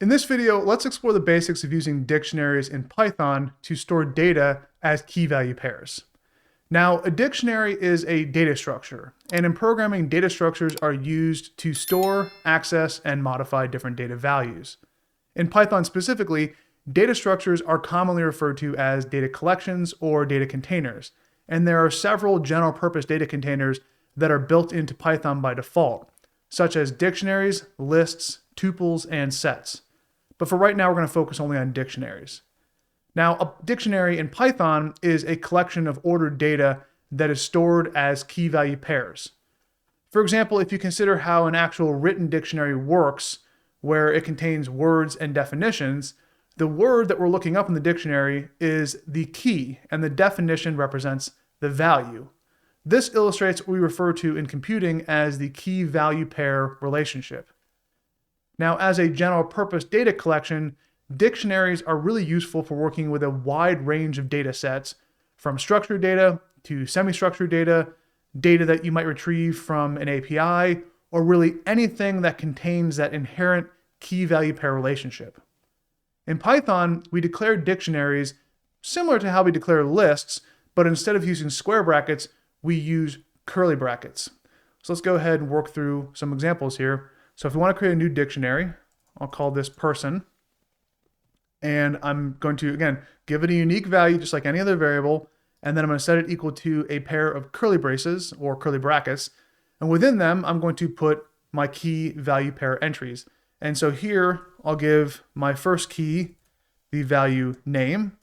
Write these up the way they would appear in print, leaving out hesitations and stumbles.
In this video, let's explore the basics of using dictionaries in Python to store data as key value pairs. Now, a dictionary is a data structure, and in programming, data structures are used to store, access, and modify different data values. In Python specifically, data structures are commonly referred to as data collections or data containers, and there are several general purpose data containers that are built into Python by default, such as dictionaries, lists, tuples, and sets. But for right now, we're going to focus only on dictionaries. Now, a dictionary in Python is a collection of ordered data that is stored as key value pairs. For example, if you consider how an actual written dictionary works, where it contains words and definitions, the word that we're looking up in the dictionary is the key, and the definition represents the value. This illustrates what we refer to in computing as the key value pair relationship. Now, as a general purpose data collection, dictionaries are really useful for working with a wide range of data sets, from structured data to semi-structured data, data that you might retrieve from an API, or really anything that contains that inherent key value pair relationship. In Python, we declare dictionaries similar to how we declare lists, but instead of using square brackets, we use curly brackets. So let's go ahead and work through some examples here. So if we want to create a new dictionary, I'll call this person. And I'm going to, again, give it a unique value just like any other variable. And then I'm going to set it equal to a pair of curly braces or curly brackets. And within them, I'm going to put my key value pair entries. And so here I'll give my first key the value name.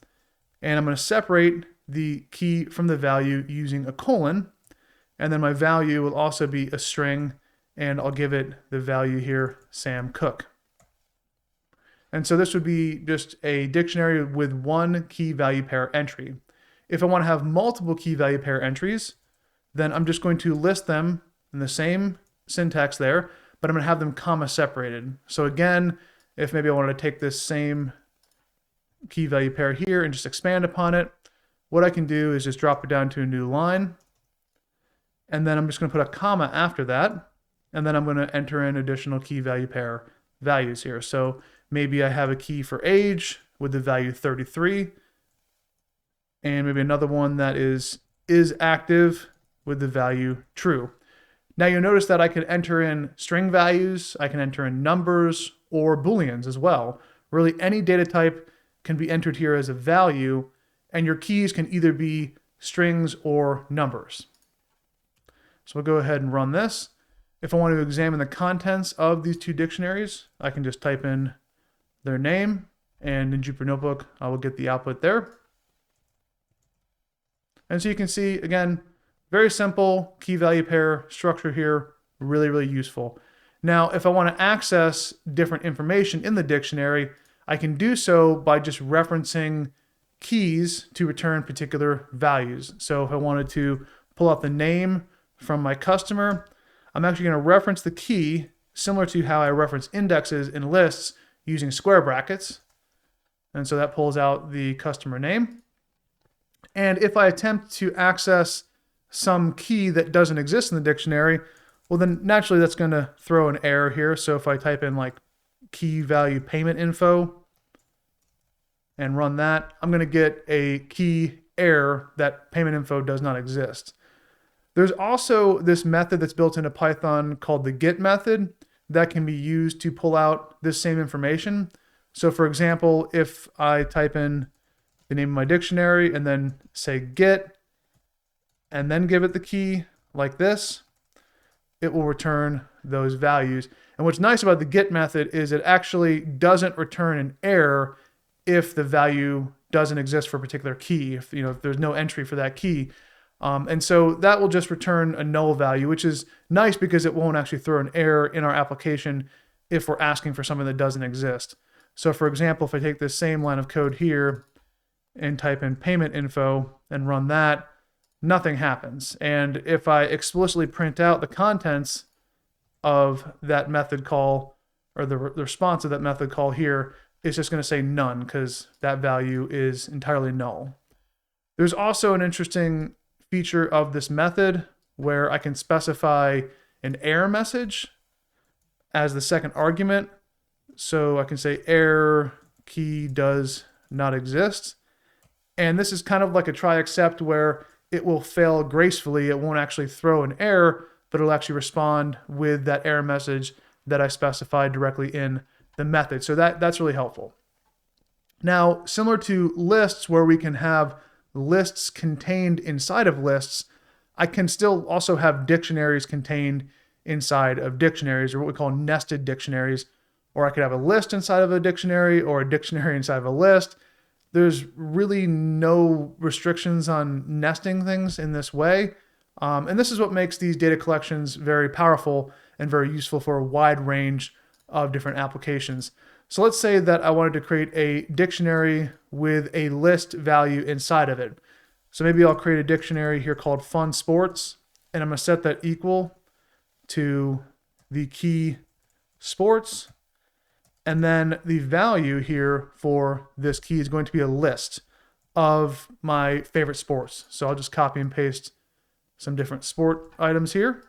And I'm going to separate the key from the value using a colon. And then my value will also be a string, and I'll give it the value here, Sam Cook. And so this would be just a dictionary with one key value pair entry. If I want to have multiple key value pair entries, then I'm just going to list them in the same syntax there, but I'm going to have them comma separated. So again, if maybe I wanted to take this same key value pair here and just expand upon it, what I can do is just drop it down to a new line. And then I'm just going to put a comma after that. And then I'm going to enter in additional key value pair values here. So maybe I have a key for age with the value 33, and maybe another one that is active with the value true. Now you'll notice that I can enter in string values, I can enter in numbers or booleans as well. Really any data type can be entered here as a value, and your keys can either be strings or numbers. So we'll go ahead and run this. If I want to examine the contents of these two dictionaries, I can just type in their name, and in Jupyter Notebook, I will get the output there. And so you can see, again, very simple key value pair structure here, really, really useful. Now, if I want to access different information in the dictionary, I can do so by just referencing keys to return particular values. So if I wanted to pull out the name from my customer, I'm actually going to reference the key similar to how I reference indexes in lists using square brackets. And so that pulls out the customer name. And if I attempt to access some key that doesn't exist in the dictionary, well, then naturally that's going to throw an error here. So if I type in like key value payment info and run that, I'm going to get a key error that payment info does not exist. There's also this method that's built into Python called the get method that can be used to pull out this same information. So for example, if I type in the name of my dictionary and then say get, and then give it the key like this, it will return those values. And what's nice about the get method is it actually doesn't return an error if the value doesn't exist for a particular key, if there's no entry for that key. And so that will just return a null value, which is nice because it won't actually throw an error in our application if we're asking for something that doesn't exist. So for example, if I take this same line of code here and type in payment info and run that, nothing happens. And if I explicitly print out the contents of that method call, or the response of that method call here, it's just going to say none because that value is entirely null. There's also an interesting feature of this method where I can specify an error message as the second argument So I can say error key does not exist. And this is kind of like a try except where it will fail gracefully. It won't actually throw an error, but it'll actually respond with that error message that I specified directly in the method. So that's really helpful. Now, similar to lists where we can have lists contained inside of lists, I can still also have dictionaries contained inside of dictionaries, or what we call nested dictionaries. Or I could have a list inside of a dictionary or a dictionary inside of a list. There's really no restrictions on nesting things in this way. And this is what makes these data collections very powerful and very useful for a wide range of different applications. So let's say that I wanted to create a dictionary with a list value inside of it. So maybe I'll create a dictionary here called Fun Sports, and I'm going to set that equal to the key sports. And then the value here for this key is going to be a list of my favorite sports. So I'll just copy and paste some different sport items here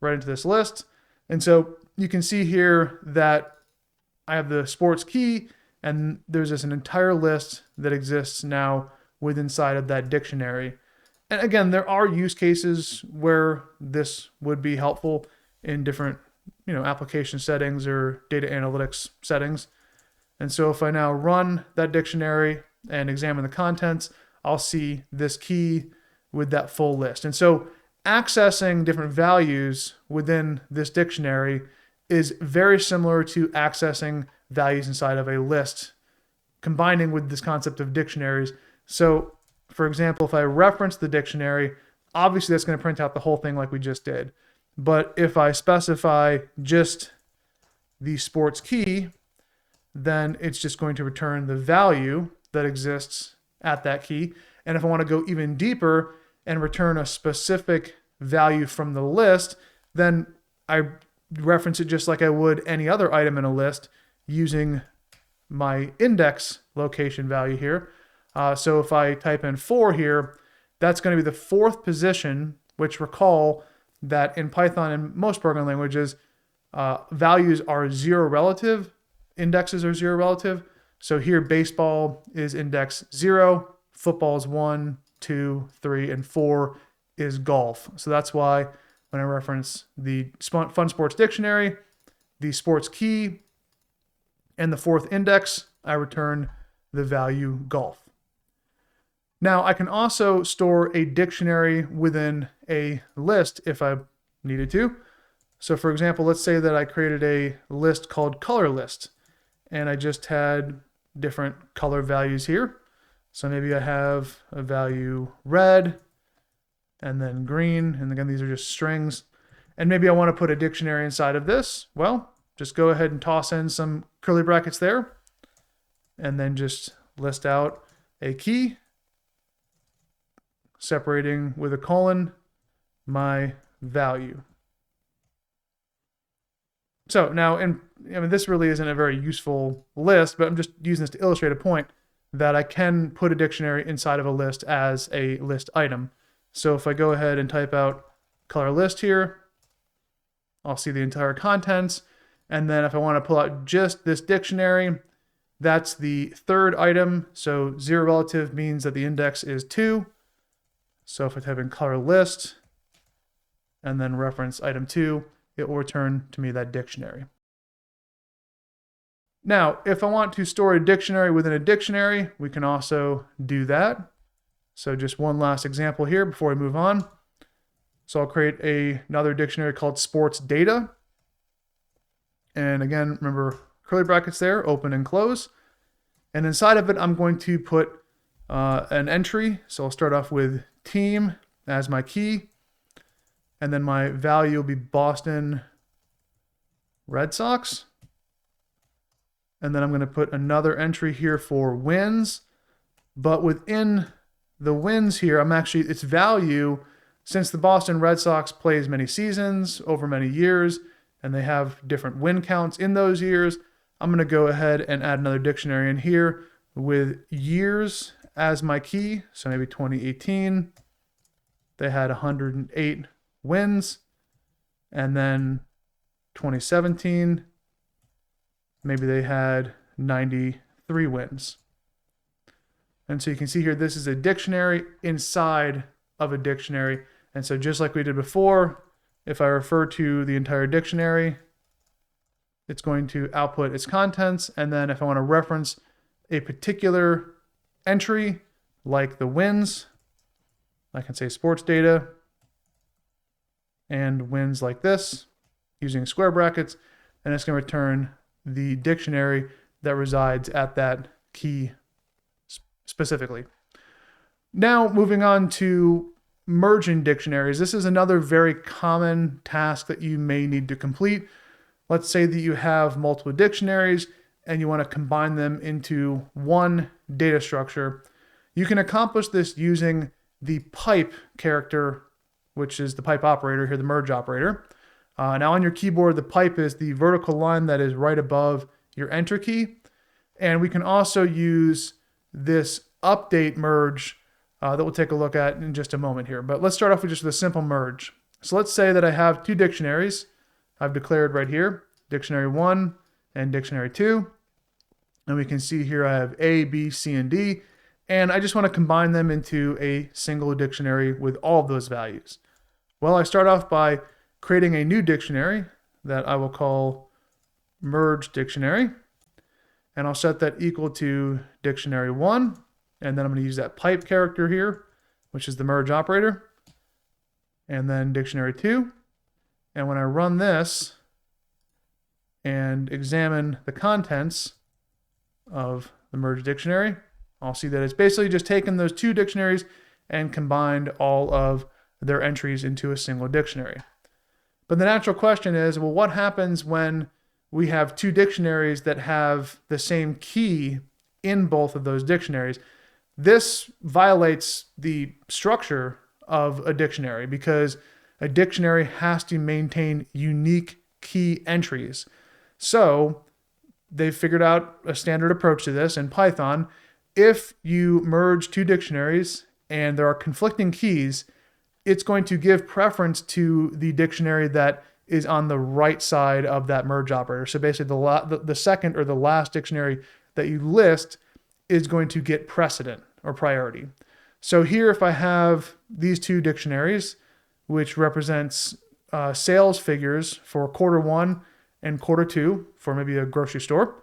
right into this list. And so you can see here that I have the sports key, and there's an entire list that exists now within inside of that dictionary. And again, there are use cases where this would be helpful in different application settings or data analytics settings. And so if I now run that dictionary and examine the contents, I'll see this key with that full list. And so accessing different values within this dictionary is very similar to accessing values inside of a list, combining with this concept of dictionaries. So for example, if I reference the dictionary, obviously that's going to print out the whole thing like we just did. But if I specify just the sports key, then it's just going to return the value that exists at that key. And if I want to go even deeper and return a specific value from the list, then I reference it just like I would any other item in a list using my index location value here. So if I type in 4 here, that's going to be the 4th position, which recall that in Python and most programming languages, values are 0 relative, indexes are 0 relative. So here baseball is index 0, football is 1, 2, 3, and 4 is golf. So that's why when I reference the Fun Sports Dictionary, the sports key, and the 4th index, I return the value golf. Now, I can also store a dictionary within a list if I needed to. So for example, let's say that I created a list called color list, and I just had different color values here. So maybe I have a value red and then green, and again, these are just strings. And maybe I want to put a dictionary inside of this. Well, just go ahead and toss in some curly brackets there, and then just list out a key, separating with a colon my value. So now, this really isn't a very useful list, but I'm just using this to illustrate a point that I can put a dictionary inside of a list as a list item. So if I go ahead and type out color list here, I'll see the entire contents. And then if I want to pull out just this dictionary, that's the 3rd item. So 0 relative means that the index is 2. So if I type in color list and then reference item 2, it will return to me that dictionary. Now, if I want to store a dictionary within a dictionary, we can also do that. So just one last example here before we move on. So I'll create another dictionary called sports data. And again, remember curly brackets there, open and close. And inside of it, I'm going to put an entry. So I'll start off with team as my key. And then my value will be Boston Red Sox. And then I'm going to put another entry here for wins. But within the wins here, its value, since the Boston Red Sox plays many seasons over many years, and they have different win counts in those years, I'm going to go ahead and add another dictionary in here with years as my key. So maybe 2018, they had 108 wins. And then 2017, maybe they had 93 wins. And so you can see here, this is a dictionary inside of a dictionary. And so just like we did before, if I refer to the entire dictionary, it's going to output its contents. And then if I want to reference a particular entry, like the wins, I can say sports data and wins like this using square brackets, and it's going to return the dictionary that resides at that key specifically. Now, moving on to merging dictionaries. This is another very common task that you may need to complete. Let's say that you have multiple dictionaries and you want to combine them into one data structure. You can accomplish this using the pipe character, which is the pipe operator here, the merge operator. Now on your keyboard, the pipe is the vertical line that is right above your enter key. And we can also use this update merge that we'll take a look at in just a moment here. But let's start off with just a simple merge. So let's say that I have two dictionaries I've declared right here, dictionary 1 and dictionary 2. And we can see here I have A, B, C, and D. And I just want to combine them into a single dictionary with all of those values. Well, I start off by creating a new dictionary that I will call merge dictionary. And I'll set that equal to dictionary 1. And then I'm going to use that pipe character here, which is the merge operator. And then dictionary 2. And when I run this and examine the contents of the merge dictionary, I'll see that it's basically just taken those two dictionaries and combined all of their entries into a single dictionary. But the natural question is, well, what happens when we have two dictionaries that have the same key in both of those dictionaries? This violates the structure of a dictionary because a dictionary has to maintain unique key entries. So they've figured out a standard approach to this in Python. If you merge two dictionaries and there are conflicting keys, it's going to give preference to the dictionary that is on the right side of that merge operator. So basically the second or the last dictionary that you list is going to get precedent or priority. So here, if I have these two dictionaries, which represents sales figures for quarter 1 and quarter 2 for maybe a grocery store,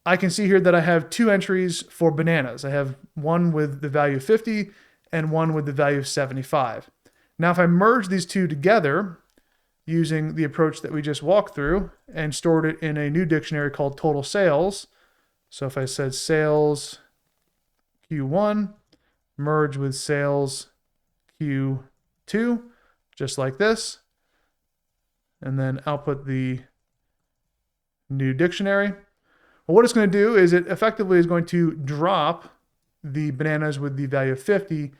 I can see here that I have two entries for bananas. I have one with the value of 50 and one with the value of 75. Now, if I merge these two together using the approach that we just walked through and stored it in a new dictionary called total sales. So if I said sales Q1 merge with sales Q2, just like this, and then output the new dictionary. Well, what it's going to do is it effectively is going to drop the bananas with the value of 50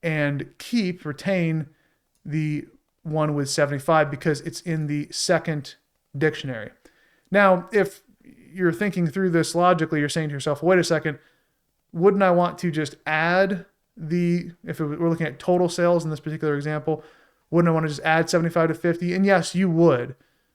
and retain the one with 75 because it's in the second dictionary. Now, if you're thinking through this logically, you're saying to yourself, wait a second, wouldn't I want to just add if we're looking at total sales in this particular example, wouldn't I want to just add 75 to 50? And yes, you would.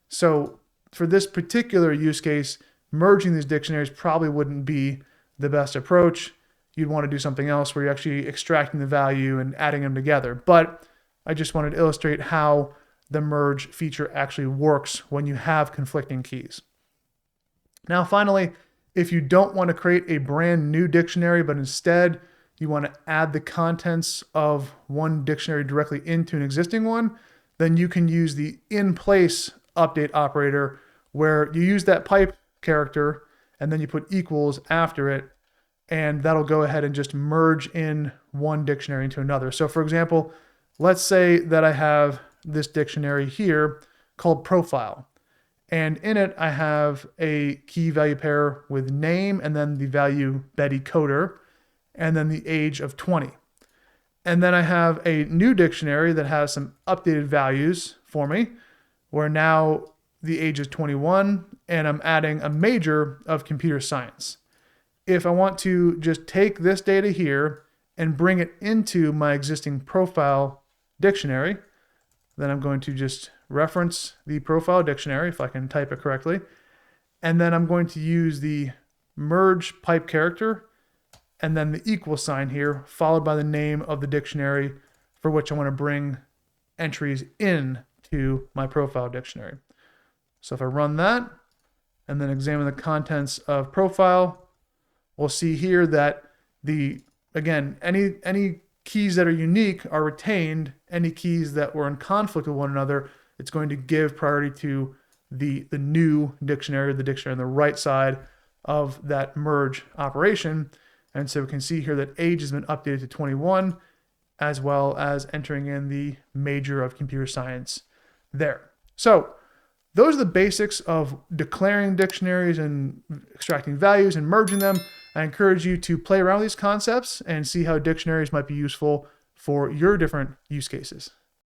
So for this particular use case, merging these dictionaries probably wouldn't be the best approach. You'd want to do something else where you're actually extracting the value and adding them together. But I just wanted to illustrate how the merge feature actually works when you have conflicting keys. Now, finally, if you don't want to create a brand new dictionary, but instead you want to add the contents of one dictionary directly into an existing one, then you can use the in-place update operator where you use that pipe character and then you put equals after it, and that'll go ahead and just merge in one dictionary into another. So for example, let's say that I have this dictionary here called profile. And in it, I have a key value pair with name and then the value Betty Coder and then the age of 20. And then I have a new dictionary that has some updated values for me where now the age is 21 and I'm adding a major of computer science. If I want to just take this data here and bring it into my existing profile dictionary, then I'm going to just reference the profile dictionary, if I can type it correctly, And then I'm going to use the merge pipe character and then the equal sign here, followed by the name of the dictionary for which I want to bring entries in to my profile dictionary. So if I run that and then examine the contents of profile, we'll see here that again, any keys that are unique are retained. Any keys that were in conflict with one another, it's going to give priority to the new dictionary, the dictionary on the right side of that merge operation. And so we can see here that age has been updated to 21, as well as entering in the major of computer science there. So those are the basics of declaring dictionaries and extracting values and merging them. I encourage you to play around with these concepts and see how dictionaries might be useful for your different use cases.